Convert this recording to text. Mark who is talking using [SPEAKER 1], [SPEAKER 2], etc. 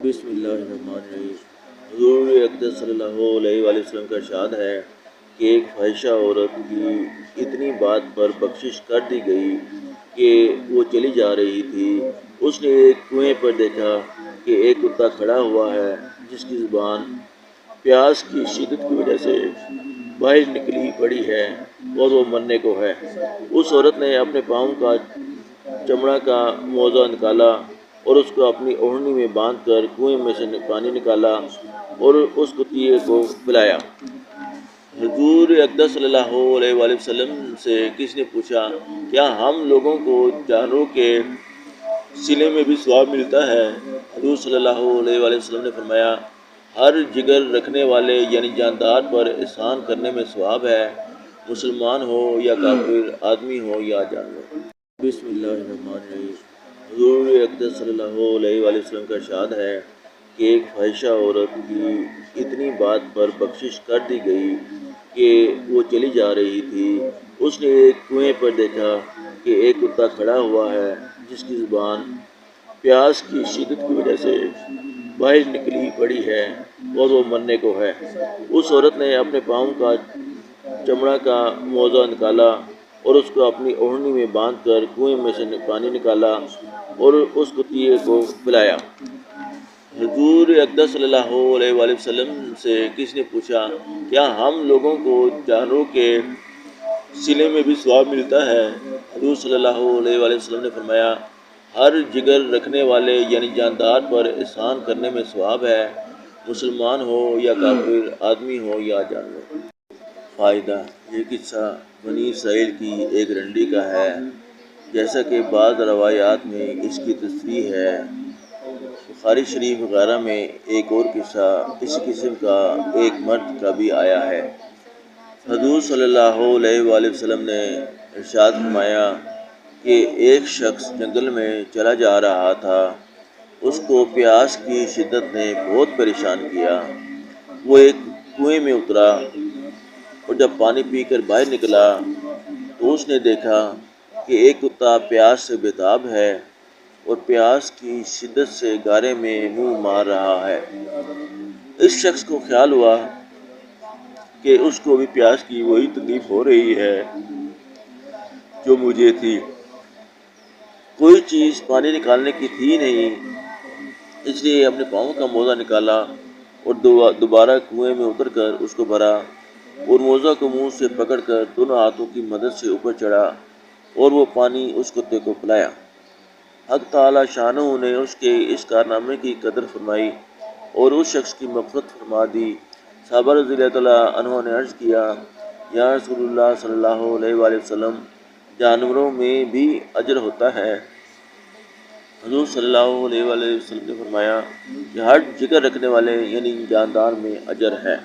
[SPEAKER 1] بسم اللہ الرحمن الرحیم۔ حضور اقدس صلی اللہ علیہ وآلہ وسلم کا ارشاد ہے کہ ایک فاحشہ عورت کی اتنی بات پر بخشش کر دی گئی کہ وہ چلی جا رہی تھی۔ اس نے ایک کنویں پر دیکھا کہ ایک کتا کھڑا ہوا ہے جس کی زبان پیاس کی شدت کی وجہ سے باہر نکلی پڑی ہے اور وہ مرنے کو ہے۔ اس عورت نے اپنے پاؤں کا چمڑا کا موزہ نکالا اور اس کو اپنی اوڑھنی میں باندھ کر کنویں میں سے پانی نکالا اور اس کتیے کو پلایا۔ حضور اقدس صلی اللہ علیہ وآلہ وسلم سے کسی نے پوچھا، کیا ہم لوگوں کو جانوروں کے سلے میں بھی ثواب ملتا ہے؟ حضور صلی اللہ علیہ وآلہ وسلم نے فرمایا، ہر جگر رکھنے والے یعنی جاندار پر احسان کرنے میں ثواب ہے، مسلمان ہو یا کافر، آدمی ہو یا جانور۔ بسم اللہ الرحمن الرحیم۔ حضور اقدس صلی اللہ علیہ وآلہ وسلم کا ارشاد ہے کہ ایک فاحشہ عورت کی اتنی بات پر بخشش کر دی گئی کہ وہ چلی جا رہی تھی۔ اس نے ایک کنویں پر دیکھا کہ ایک کتا کھڑا ہوا ہے جس کی زبان پیاس کی شدت کی وجہ سے باہر نکلی پڑی ہے اور وہ مرنے کو ہے۔ اس عورت نے اپنے پاؤں کا چمڑا کا موزہ نکالا اور اس کو اپنی اوڑھنی میں باندھ کر کنویں میں سے پانی نکالا اور اس کتیے کو پلایا۔ حضور اقدس صلی اللہ علیہ وآلہ وسلم سے کسی نے پوچھا، کیا ہم لوگوں کو جانوروں کے سلے میں بھی ثواب ملتا ہے؟ حضور صلی اللہ علیہ وآلہ وسلم نے فرمایا، ہر جگر رکھنے والے یعنی جاندار پر احسان کرنے میں ثواب ہے، مسلمان ہو یا کافر، آدمی ہو یا جانور۔ فائدہ: یہ قصہ بنی اسرائیل کی ایک رنڈی کا ہے، جیسا کہ بعض روایات میں اس کی تصریح ہے۔ بخاری شریف وغیرہ میں ایک اور قصہ اس قسم کا ایک مرد کا بھی آیا ہے۔ حضور صلی اللہ علیہ وآلہ وسلم نے ارشاد فرمایا کہ ایک شخص جنگل میں چلا جا رہا تھا، اس کو پیاس کی شدت نے بہت پریشان کیا۔ وہ ایک کنویں میں اترا اور جب پانی پی کر باہر نکلا تو اس نے دیکھا کہ ایک کتا پیاس سے بے-تاب ہے اور پیاس کی شدت سے گارے میں منہ مار رہا ہے۔ اس شخص کو خیال ہوا کہ اس کو بھی پیاس کی وہی تکلیف ہو رہی ہے جو مجھے تھی۔ کوئی چیز پانی نکالنے کی تھی نہیں، اس لیے اپنے پاؤں کا موزہ نکالا اور دوبارہ کنویں میں اتر کر اس کو بھرا اور موزہ کو منہ سے پکڑ کر دونوں ہاتھوں کی مدد سے اوپر چڑھا اور وہ پانی اس کتے کو پلایا۔ حق تعالیٰ شانہ نے اس کے اس کارنامے کی قدر فرمائی اور اس شخص کی مغفرت فرما دی۔ صحابہ رضی اللہ تعالیٰ عنہ نے عرض کیا، یا رسول اللہ صلی اللہ علیہ وآلہ وسلم، جانوروں میں بھی اجر ہوتا ہے؟ حضور صلی اللہ علیہ وآلہ وسلم نے فرمایا کہ ہر جگر رکھنے والے یعنی جاندار میں اجر ہے۔